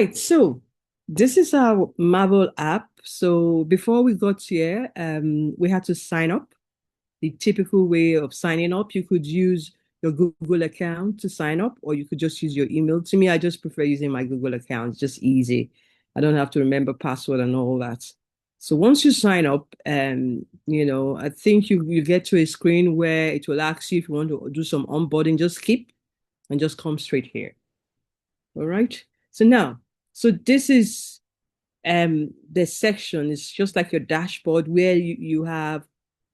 right, so this is our Marvel app. So before we got here, we had to sign up. The typical way of signing up, you could use your Google account to sign up, or you could just use your email. To me, I just prefer using my Google account. It's just easy. I don't have to remember password and all that. So once you sign up, I think you get to a screen where it will ask you if you want to do some onboarding, just skip and just come straight here. All right. So now, so this is the section. It's just like your dashboard where you have,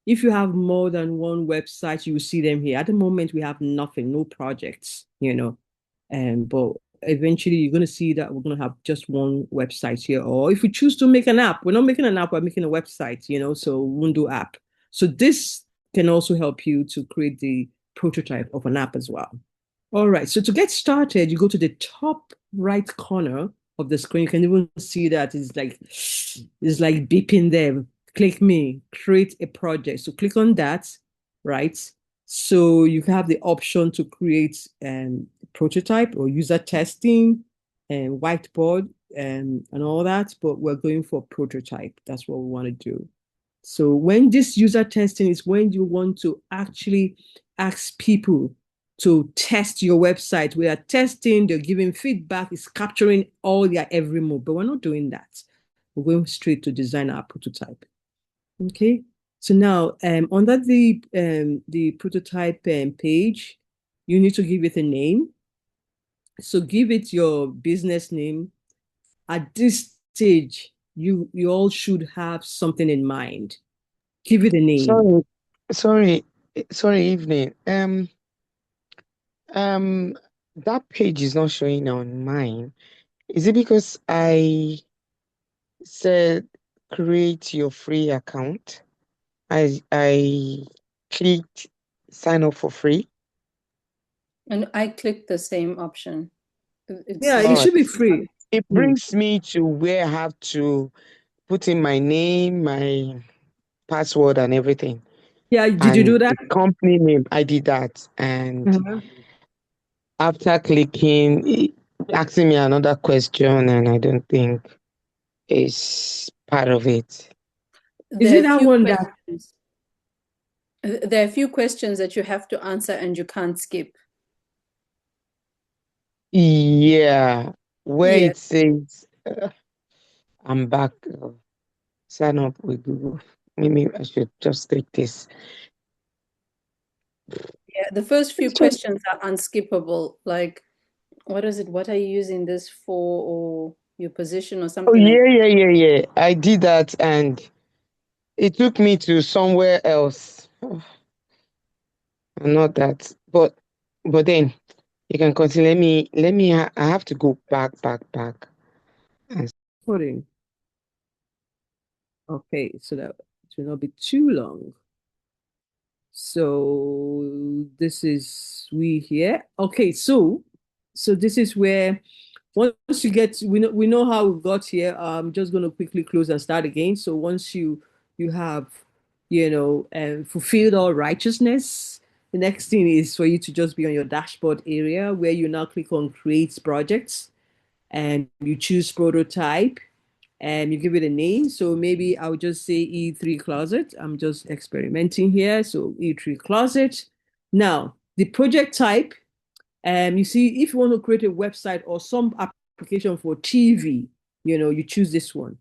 if you have more than one website, you will see them here. At the moment, we have nothing, no projects. But eventually you're going to see that we're going to have just one website here. Or if we choose to make an app, we're not making an app, we're making a website, so we won't do app. So this can also help you to create the prototype of an app as well. All right, so to get started, you go to the top right corner of the screen. You can even see that it's like beeping there. Click me, create a project. So click on that, right? So you have the option to create prototype or user testing and whiteboard and all that, but we're going for prototype. That's what we want to do. So when this user testing is when you want to actually ask people to test your website. We are testing, they're giving feedback, it's capturing all their every move, but we're not doing that. We're going straight to design our prototype. Okay. So now under the prototype page, you need to give it a name. So give it your business name. At this stage, you all should have something in mind. Give it a name. Sorry, sorry, sorry, evening. Um, that page is not showing on mine. Is it because I said create your free account? I clicked sign up for free. And I clicked the same option. It's Yeah, the it All same. right. should be free. It Mm. brings me to where I have to put in my name, my password, and everything. Yeah, did you do And that? the company name, I did that. And Uh-huh. after clicking, asking me another question, and I don't think it's part of it. Is There it are a that few one that questions. There are a few questions that you have to answer and you can't skip. Yeah, where Yes. it says I'm back, sign up with Google. Maybe I should just take this. Yeah. The first few It's just, questions are unskippable. Like, what is it? What are you using this for? Or your position or oh, something like yeah, yeah, yeah, yeah. I did that and it took me to somewhere else. Not that, but then you can continue. I have to go back. And pudding? Okay, so that it will not be too long. So this is we here. Okay, so this is where once you get we know how we got here. I'm just gonna quickly close and start again. So once you have fulfilled all righteousness, the next thing is for you to just be on your dashboard area where you now click on create projects and you choose prototype and you give it a name. So maybe I'll just say E3 closet. I'm just experimenting here. So E3 closet. Now, the project type, you see, if you want to create a website or some application for TV, you choose this one.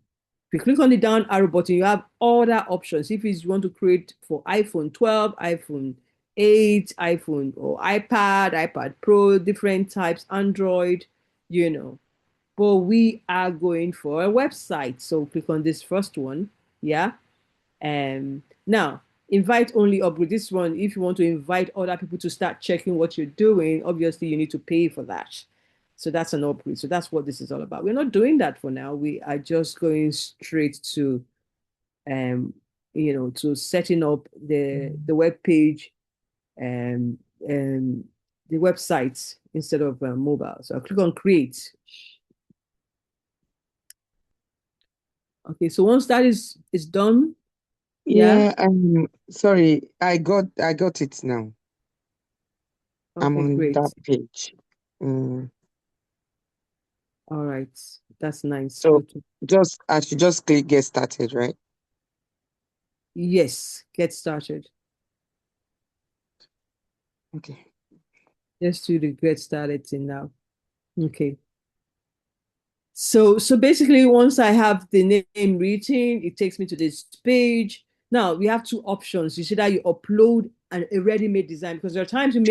If you click on the down arrow button, you have other options. If you want to create for iPhone 12, iPhone 8, iPhone or iPad Pro, different types, Android, you know but we are going for a website. So click on this first one. Yeah. Now, invite only upgrade. This one, if you want to invite other people to start checking what you're doing, obviously you need to pay for that. So that's an upgrade. So that's what this is all about. We're not doing that for now. We are just going straight um, to setting up the web page and the website instead of mobile. So I'll click on create. Okay, so once that is done, yeah. yeah, sorry, I got it now. I'm Okay, on great. that page. Mm, All right. That's nice. So Good. I should just click get started, right? Yes, get started. Okay. Let's do the get started thing now. Okay. So basically, once I have the name written, it takes me to this page. Now we have two options. You see that you upload a ready-made design because there are times you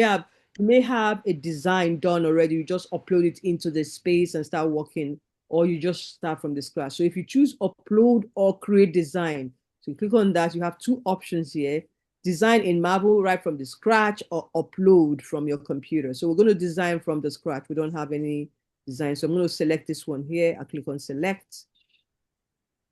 may have a design done already. You just upload it into the space and start working, or you just start from the scratch. So if you choose upload or create design, so you click on that, you have two options here: design in Marvel right from the scratch, or upload from your computer. So we're going to design from the scratch. We don't have any design. So I'm going to select this one here. I click on select.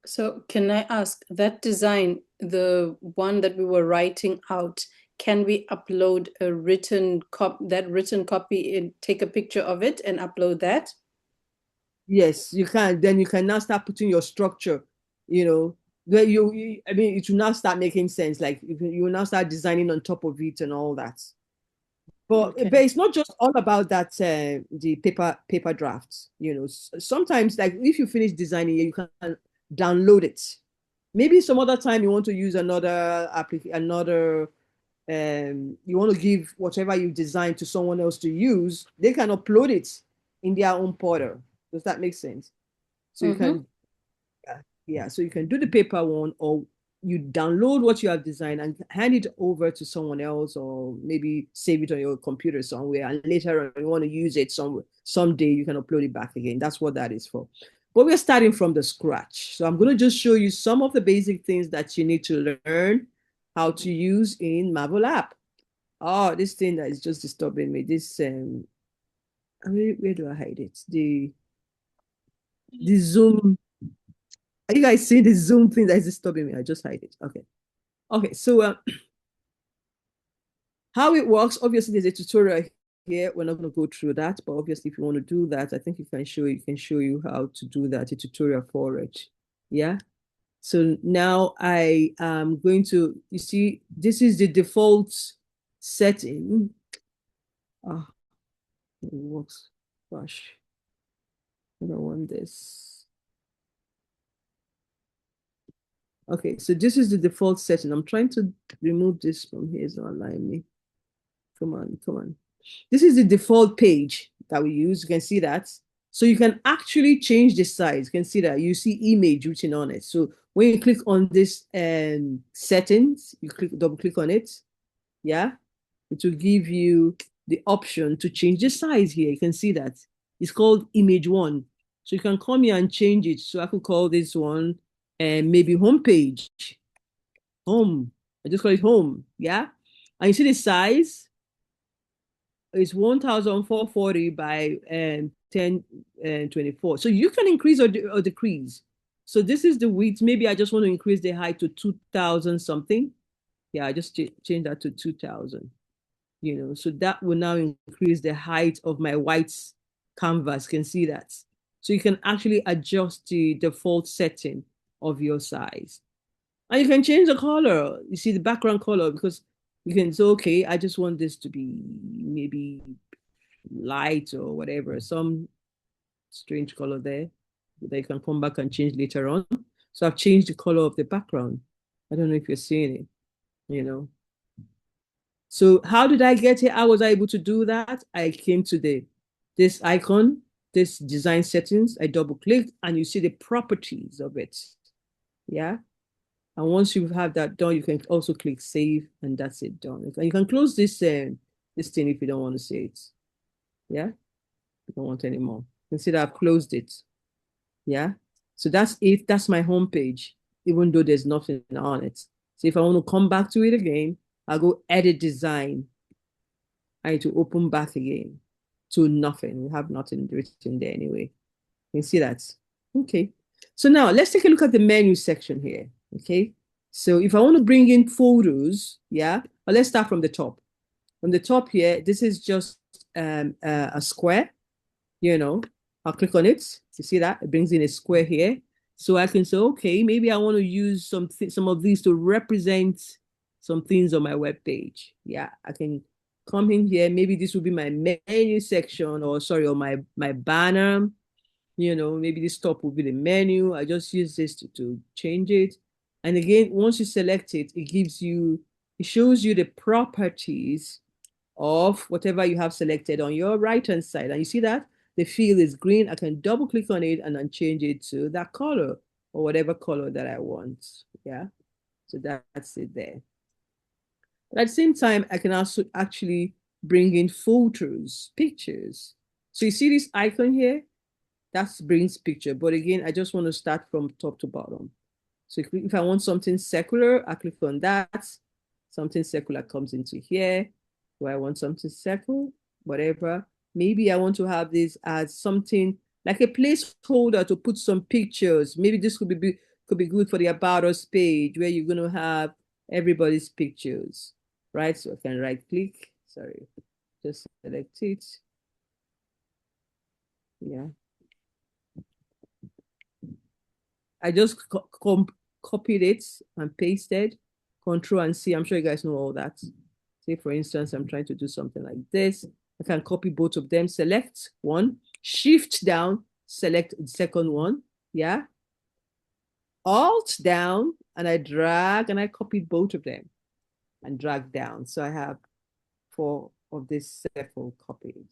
So can I ask, that design, the one that we were writing out, can we upload a written copy and take a picture of it and upload that? Yes, you can. Then you can now start putting your structure, where I mean, it will now start making sense. Like you will now start designing on top of it and all that. But Okay. it's not just all about that, the paper drafts. Sometimes like if you finish designing, you can download it. Maybe some other time you want to use another application, you want to give whatever you designed to someone else to use, they can upload it in their own portal. Does that make sense? So you Mm-hmm. can, yeah, so you can do the paper one, or you download what you have designed and hand it over to someone else, or maybe save it on your computer somewhere. And later on, you want to use it someday, you can upload it back again. That's what that is for. But we're starting from the scratch. So I'm going to just show you some of the basic things that you need to learn how to use in MarvelApp. Oh, this thing that is just disturbing me. This where do I hide it? The Zoom. Are you guys seeing the Zoom thing that is disturbing me? I just hide it. Okay. Okay. So how it works? Obviously, there's a tutorial here. We're not going to go through that, but obviously, if you want to do that, I think you can show you how to do that. A tutorial for it. Yeah. So now I am going to. You see, this is the default setting. Ah, it works. Gosh. I don't want this. Okay, so this is the default setting. I'm trying to remove this from here. It's not allowing me. Come on, come on. This is the default page that we use. You can see that. So you can actually change the size. You can see that. You see image written on it. So when you click on this settings, you double click on it. Yeah, it will give you the option to change the size here. You can see that. It's called image one. So you can come here and change it. So I could call this one and maybe home page. Home. I just call it home. Yeah. And you see the size is 1,440 by 1024. So you can increase or decrease. So this is the width. Maybe I just want to increase the height to 2,000 something. Yeah, I just change that to 2,000. So that will now increase the height of my white canvas. You can see that. So you can actually adjust the default setting of your size. And you can change the color. You see the background color, because you can say, okay, I just want this to be maybe light or whatever, some strange color there that you can come back and change later on. So I've changed the color of the background. I don't know if you're seeing it, you know. So how did I get here? How was I able to do that? I came to this icon, this design settings. I double clicked and you see the properties of it. Yeah. And once you have that done, you can also click save, and that's it done. And you can close this thing if you don't want to see it. Yeah. You don't want anymore. You can see that I've closed it. Yeah. So that's it. That's my home page, even though there's nothing on it. So if I want to come back to it again, I'll go edit design. I need to open back again to nothing. We have nothing written there anyway. You can see that. Okay. So now let's take a look at the menu section here. Okay. So if I want to bring in photos, yeah, well, let's start from the top. From the top here, this is just a square, you know. I'll click on it. You see that? It brings in a square here. So I can say, okay, maybe I want to use some of these to represent some things on my web page. Yeah, I can come in here. Maybe this will be my menu section, or sorry, or my banner. maybe this top will be the menu. I just use this to change it. And again, once you select it, it shows you the properties of whatever you have selected on your right-hand side. And you see that the field is green. I can double click on it and then change it to that color or whatever color that I want. Yeah. So that's it there. But at the same time, I can also actually bring in photos, pictures. So you see this icon here? That brings picture. But again, I just want to start from top to bottom. So if I want something secular, I click on that. Something secular comes into here. Do I want something secular? Whatever. Maybe I want to have this as something like a placeholder to put some pictures. Maybe this could be good for the About Us page where you're going to have everybody's pictures, right? So I can right click. Sorry, just select it. Yeah. I just copied it and pasted. Control and C. I'm sure you guys know all that. Say, for instance, I'm trying to do something like this. I can copy both of them. Select one. Shift down. Select the second one. Yeah. Alt down. And I drag and I copied both of them and drag down. So I have 4 of this circle copied.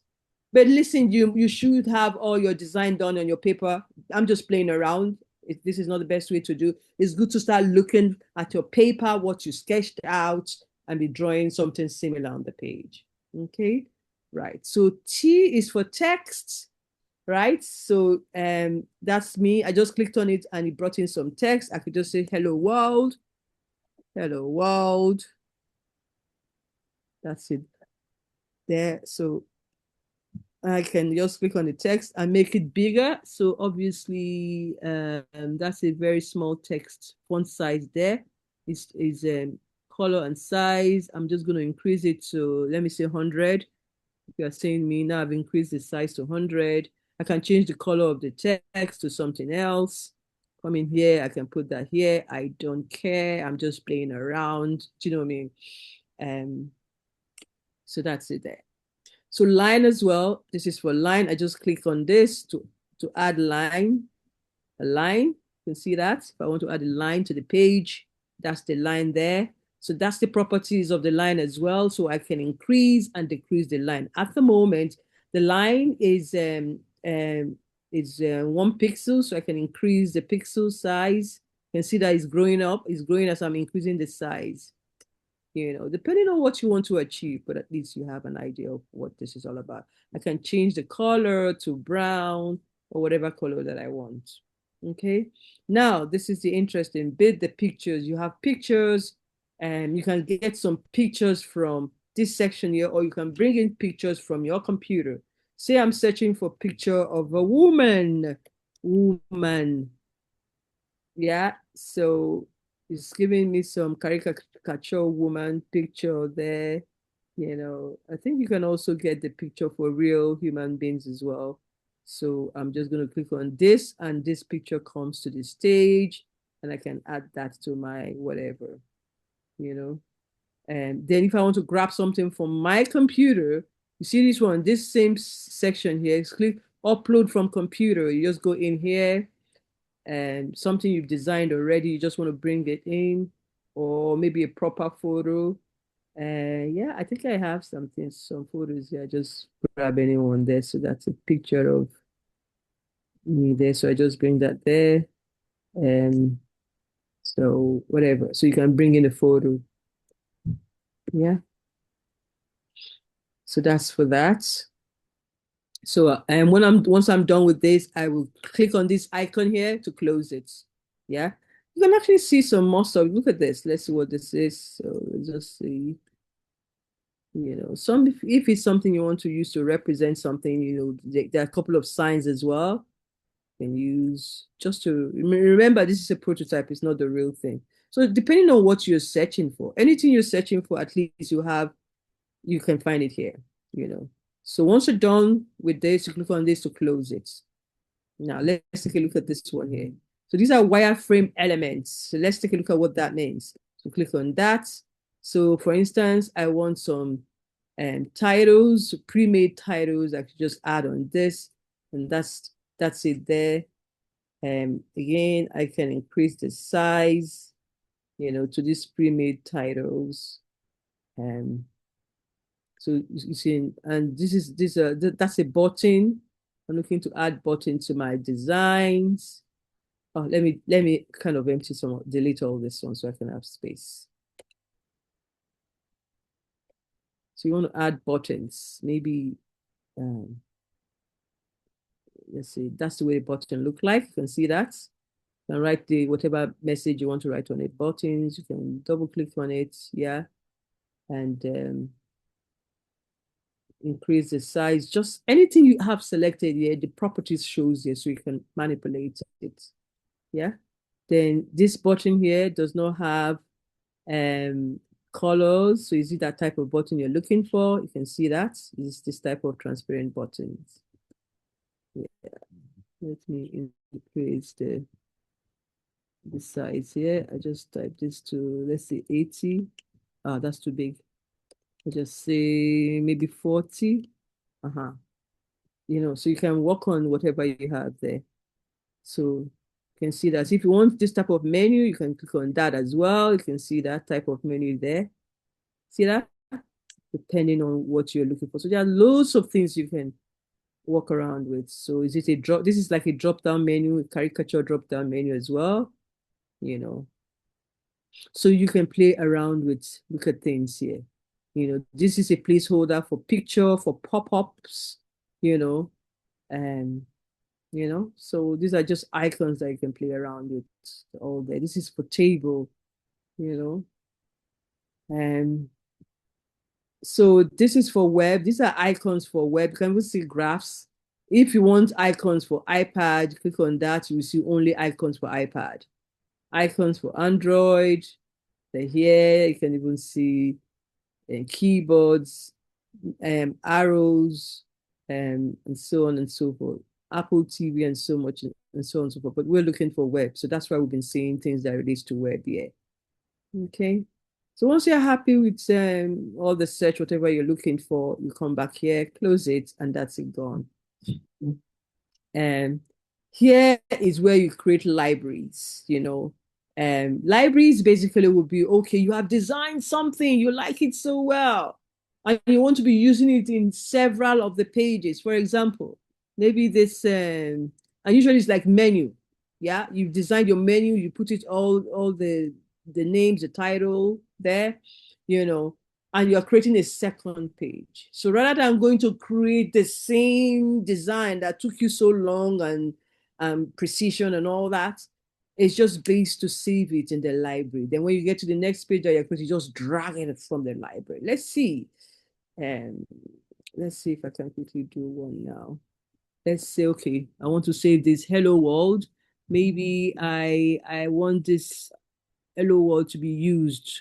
But listen, you should have all your design done on your paper. I'm just playing around. This is not the best way to do. It's good to start looking at your paper, what you sketched out, and be drawing something similar on the page. Okay, right. So T is for text, right? So that's me. I just clicked on it and it brought in some text. I could just say hello world. Hello world. That's it there. So I can just click on the text and make it bigger. So obviously, that's a very small text font size there. Is color and size. I'm just going to increase it to, let me say 100. If you're saying me, now I've increased the size to 100. I can change the color of the text to something else. Come in here, I can put that here. I don't care. I'm just playing around. Do you know what I mean? So that's it there. So line as well. This is for line. I just click on this to add line, a line. You can see that. If I want to add a line to the page, that's the line there. So that's the properties of the line as well. So I can increase and decrease the line. At the moment, the line is 1 pixel. So I can increase the pixel size. You can see that it's growing up. It's growing as I'm increasing the size, depending on what you want to achieve, but at least you have an idea of what this is all about. I can change the color to brown or whatever color that I want. Okay. Now, this is the interesting bit, the pictures. You have pictures and you can get some pictures from this section here, or you can bring in pictures from your computer. Say I'm searching for a picture of a woman. Yeah. So it's giving me some caricature woman picture there. I think you can also get the picture for real human beings as well. So I'm just going to click on this and this picture comes to the stage and I can add that to my whatever, And then if I want to grab something from my computer, you see this one, this same section here, click upload from computer. You just go in here and something you've designed already, you just want to bring it in, or maybe a proper photo. Yeah, I think I have some photos here. Just grab anyone there. So that's a picture of me there. So I just bring that there. And so whatever. So you can bring in a photo. Yeah. So that's for that. So once I'm done with this, I will click on this icon here to close it. Yeah. You can actually see some more stuff. Look at this. Let's see what this is. So let's just see. If it's something you want to use to represent something, there are a couple of signs as well. You can use just to remember this is a prototype, it's not the real thing. So depending on what you're searching for, anything you're searching for, at least you can find it here. So once you're done with this, you click on this to close it. Now let's take a look at this one here. So these are wireframe elements. So let's take a look at what that means. So click on that. So for instance, I want some titles, pre-made titles I could just add on this. And that's That's it there. Again, I can increase the size, to these pre-made titles. So you see, and that's a button. I'm looking to add button to my designs. Oh, let me kind of delete all this one so I can have space. So you want to add buttons, maybe let's see, that's the way the button look like. You can see that. You can write whatever message you want to write on it. Buttons, you can double click on it, yeah, and increase the size. Just anything you have selected here, the properties shows here, so you can manipulate it. Yeah. Then this button here does not have colors. So you see that type of button you're looking for. You can see that is this type of transparent buttons. Yeah. Let me increase the size here. I just type this to, let's say 80. Ah, that's too big. I just say maybe 40. So you can work on whatever you have there. So you can see that if you want this type of menu, you can click on that as well. You can see that type of menu there. See that? Depending on what you're looking for. So there are loads of things you can walk around with. So is it a drop? This is like a drop-down menu, a caricature drop-down menu as well. So you can play around with, look at things here. This is a placeholder for picture, for pop-ups, and so these are just icons that you can play around with all day. This is for table, and so this is for web. These are icons for web. You can even see graphs. If you want icons for iPad, click on that. You will see only icons for iPad. Icons for Android. Then here you can even see keyboards, arrows, and so on and so forth. Apple TV and so much and so on and so forth. But we're looking for web. So that's why we've been seeing things that relates to web here. Okay. So once you're happy with all the search, whatever you're looking for, you come back here, close it, and that's it gone. And here is where you create libraries, libraries basically will be, okay, you have designed something, you like it so well, and you want to be using it in several of the pages. For example, maybe this, and usually it's like menu. Yeah, you've designed your menu, you put it all the names, the title there, and you're creating a second page. So rather than going to create the same design that took you so long and precision and all that, it's just based to save it in the library. Then when you get to the next page that you're creating, you just drag it from the library. Let's see. Let's see if I can quickly do one now. Let's say, okay, I want to save this hello world. Maybe I want this hello world to be used.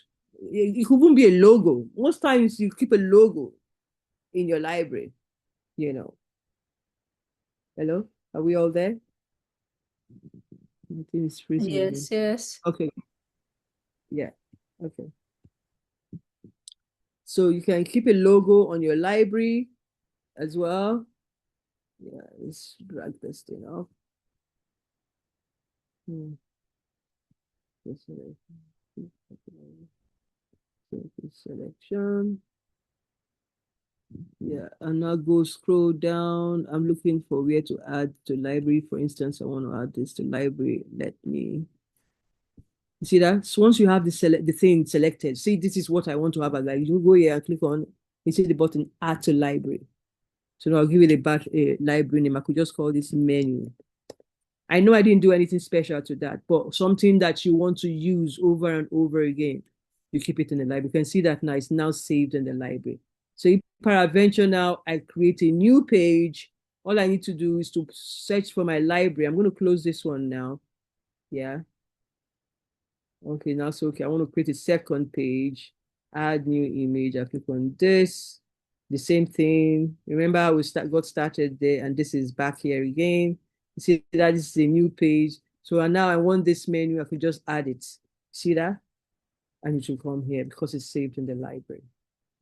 It could even be a logo. Most times you keep a logo in your library, Hello? Are we all there? I think it's freezing again. Yes, yes. Okay. Yeah. Okay. So you can keep a logo on your library as well. Yeah, let's drag this thing off. Selection. Yeah, and now go scroll down. I'm looking for where to add to library. For instance, I want to add this to library. Let me you see that. So once you have the thing selected, see this is what I want to have as library. You go here and click on. You see the button Add to Library. So now I'll give it a library name. I could just call this menu. I know I didn't do anything special to that, but something that you want to use over and over again, you keep it in the library. You can see that now it's now saved in the library. So if peradventure now I create a new page, all I need to do is to search for my library. I'm going to close this one now. Yeah. Okay, now so okay, I want to create a second page, add new image. I click on this, the same thing. Remember, we got started there, and this is back here again. You see that this is a new page. So now I want this menu, I could just add it. See that? And it should come here because it's saved in the library.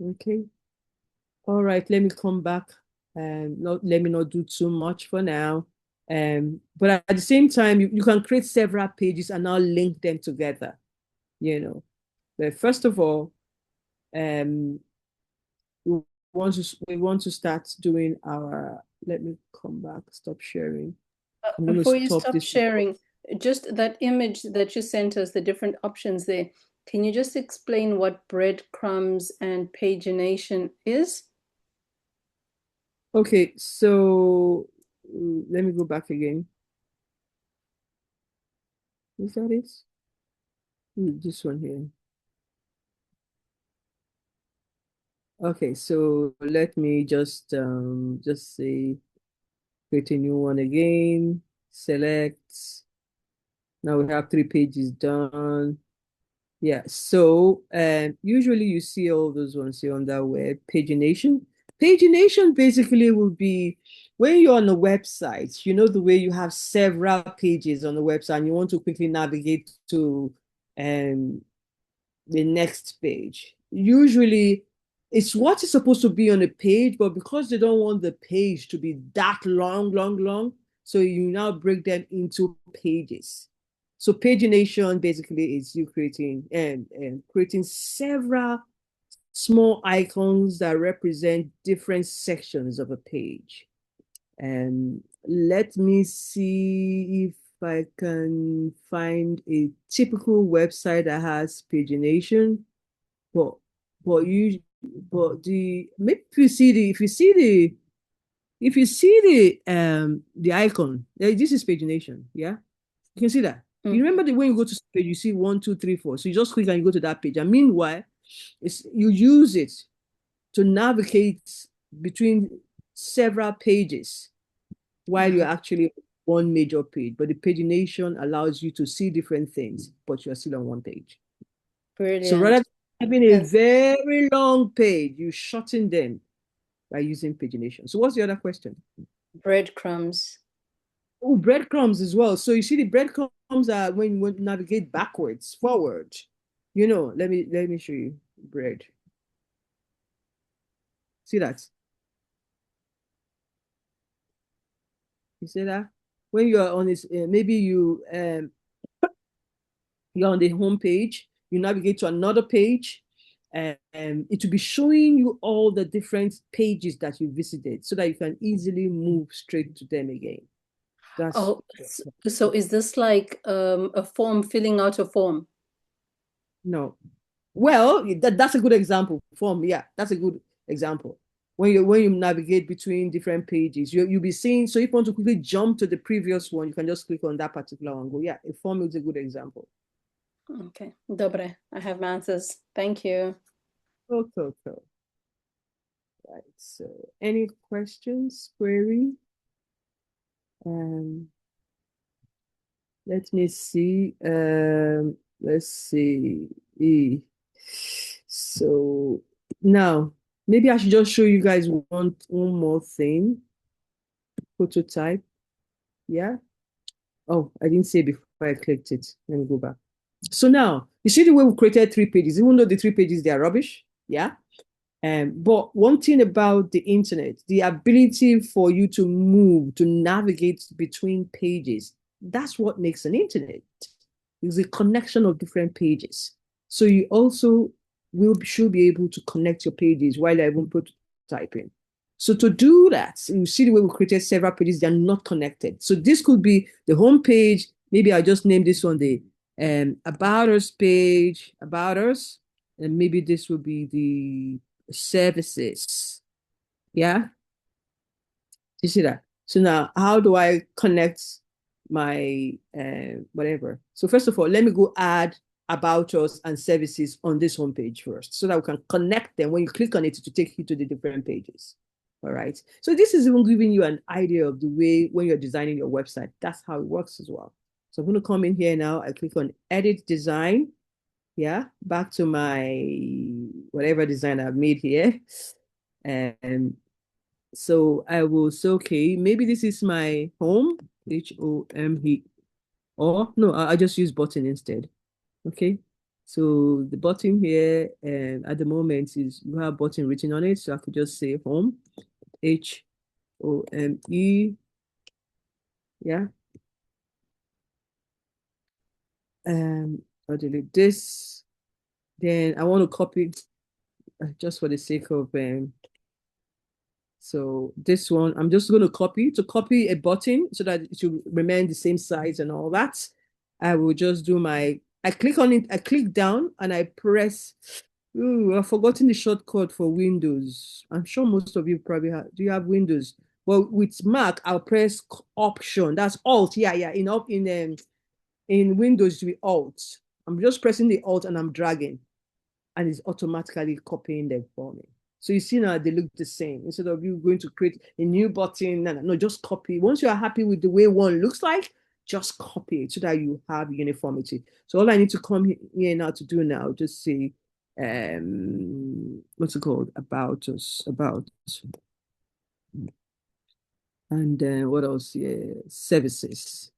Okay. All right, let me come back and let me not do too much for now. But at the same time, you can create several pages and now link them together, you know. But first of all, um, we we want to start doing our, let me come back, stop sharing. I'm going to Before you stop stop this. sharing, just that image that you sent us, the different options there, can you just explain what breadcrumbs and pagination is? Okay, so let me go back again. Is that it? This one here. Okay, so let me just say create a new one again. Select. Now we have 3 pages done. Yeah, so usually you see all those ones here on that web. Pagination. Pagination basically will be when you're on a website, you know the way you have several pages on the website and you want to quickly navigate to um, the next page. Usually it's what is supposed to be on a page, but because they don't want the page to be that long, long, long, so you now break them into pages. So pagination basically is you creating and creating several small icons that represent different sections of a page. And let me see if I can find a typical website that has pagination. But but you but the maybe if you see the icon, this is pagination, yeah? You can see that. You remember the when you go to page, you see 1, 2, 3, 4. So you just click and you go to that page. And meanwhile, you use it to navigate between several pages while you're actually one major page. But the pagination allows you to see different things, but you're still on one page. So rather Brilliant. than having a very long page, you shorten them by using pagination. So what's the other question? Breadcrumbs. Oh, breadcrumbs as well. So you see the breadcrumbs are when you navigate backwards, forward. Let me show you bread. See that? You see that? When you are on this, maybe you're on the home page, you navigate to another page, and it will be showing you all the different pages that you visited so that you can easily move straight to them again. That's Oh, so is this like a form, filling out a form? no. Well, that's a good example. Form, yeah, that's a good example. When you navigate between different pages, you'll be seeing. So if you want to quickly jump to the previous one, you can just click on that particular one. Go, yeah, a form is a good example. Okay, dobre. I have my answers. Thank you. Okay. Right. So, any questions, query? Let me see. Let's see. So now maybe I should just show you guys one more thing. Prototype. Yeah. Oh, I didn't say before I clicked it. Let me go back. So now you see the way we created 3 pages, even though the 3 pages they are rubbish. Yeah. But one thing about the internet, the ability for you to move, to navigate between pages, that's what makes an internet. It's a connection of different pages. So you also should be able to connect your pages while you're even prototyping. So to do that, you see the way we created several pages, they're not connected. So this could be the home page. Maybe I just name this one the about us page, about us, and maybe this will be the services. Yeah, you see that? So now, how do I connect my whatever? So first of all, let me go add about us and services on this homepage first, so that we can connect them. When you click on it, to take you to the different pages. All right. So this is even giving you an idea of the way when you're designing your website. That's how it works as well. So I'm going to come in here now. I click on Edit Design. Yeah, back to my whatever design I've made here. And so I will say, okay, maybe this is my home, HOME, or no, I just use button instead. Okay, so the button here at the moment is you have button written on it, so I could just say home, HOME, Yeah. I'll delete this. Then I want to copy just for the sake of so this one, I'm just going to copy a button so that it should remain the same size and all that. I will just do I click on it, I click down and I press, ooh, I've forgotten the shortcut for Windows. I'm sure most of you probably have, do you have Windows? Well, with Mac, I'll press Option. That's Alt. Yeah, yeah. In Windows, we Alt. I'm just pressing the Alt and I'm dragging and it's automatically copying them for me. So you see now they look the same. Instead of you going to create a new button, no, just copy. Once you are happy with the way one looks like, just copy it so that you have uniformity. So all I need to come here now to do now, just say, what's it called? About us, about. And then what else? Yeah, services.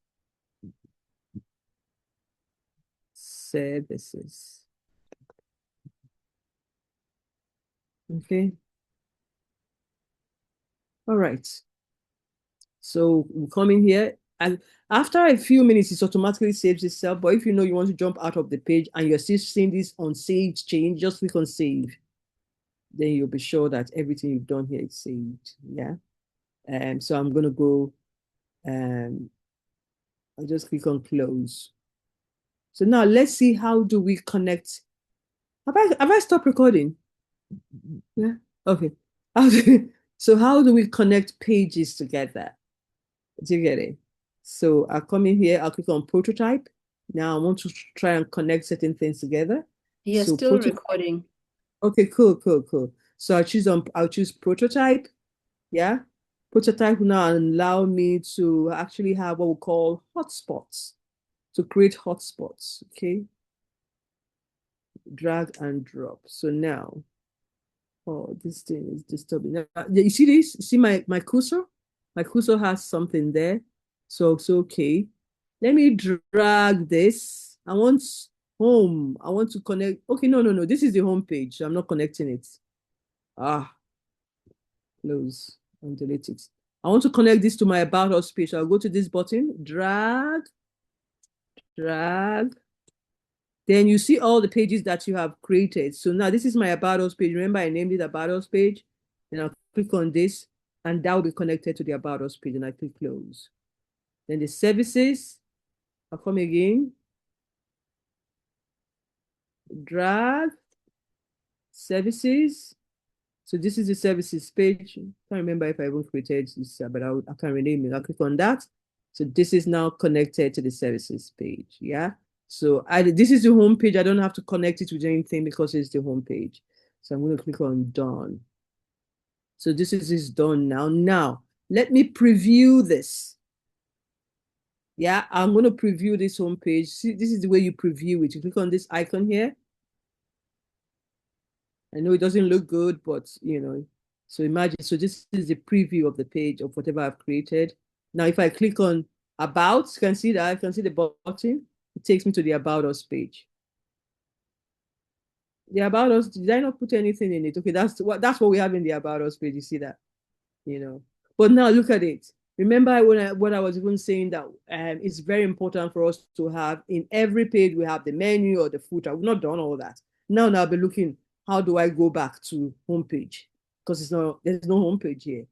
Services. Okay. All right. So we come in here, and after a few minutes, it automatically saves itself. But if you know you want to jump out of the page and you're still seeing this unsaved change, just click on save. Then you'll be sure that everything you've done here is saved. Yeah. So I'm gonna go I'll just click on close. So now let's see, how do we connect? Have I stopped recording? Yeah. Okay. So how do we connect pages together? Do you get it? So I'll come in here, I'll click on prototype. Now I want to try and connect certain things together. Yes, So still prototype. recording. Okay, cool. So I'll choose prototype. Yeah. Prototype will now allow me to actually have what we call hotspots. To create hotspots. Okay. Drag and drop. So now, oh, this thing is disturbing. Now, you see this? See my cursor? My cursor has something there. So it's okay. Let me drag this. I want home. I want to connect. Okay, no. This is the home page. So I'm not connecting it. Ah, close and delete it. I want to connect this to my About Us page. So I'll go to this button, drag. Then you see all the pages that you have created. So now this is my About Us page. Remember, I named it About Us page. Then I'll click on this, and that will be connected to the About Us page. And I click close. Then the services, I'll come again, drag, services. So this is the services page. I can't remember if I even created this, but I can rename it. I'll click on that. So this is now connected to the services page. Yeah. So this is the home page. I don't have to connect it with anything because it's the home page. So I'm going to click on done. So this is done now. Now, let me preview this. Yeah, I'm going to preview this home page. See, this is the way you preview it. You click on this icon here. I know it doesn't look good, but so imagine, so this is the preview of the page of whatever I've created. Now, if I click on About, you can see that I can see the button. It takes me to the About Us page. The About Us, did I not put anything in it? Okay, that's what we have in the About Us page. You see that, But now look at it. Remember what I was even saying, that it's very important for us to have in every page we have the menu or the footer. We've not done all that. Now I'll be looking, how do I go back to homepage? Because there's no homepage here,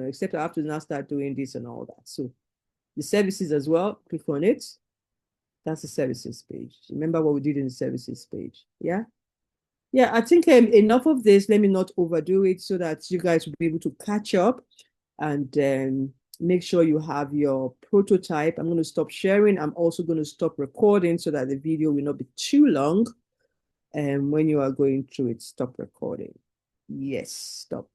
except I have to now start doing this and all that. So the services as well, click on it. That's the services page. Remember what we did in the services page. Yeah. Yeah, I think enough of this. Let me not overdo it so that you guys will be able to catch up, and make sure you have your prototype. I'm going to stop sharing. I'm also going to stop recording so that the video will not be too long. And when you are going through it, stop recording. Yes, stop.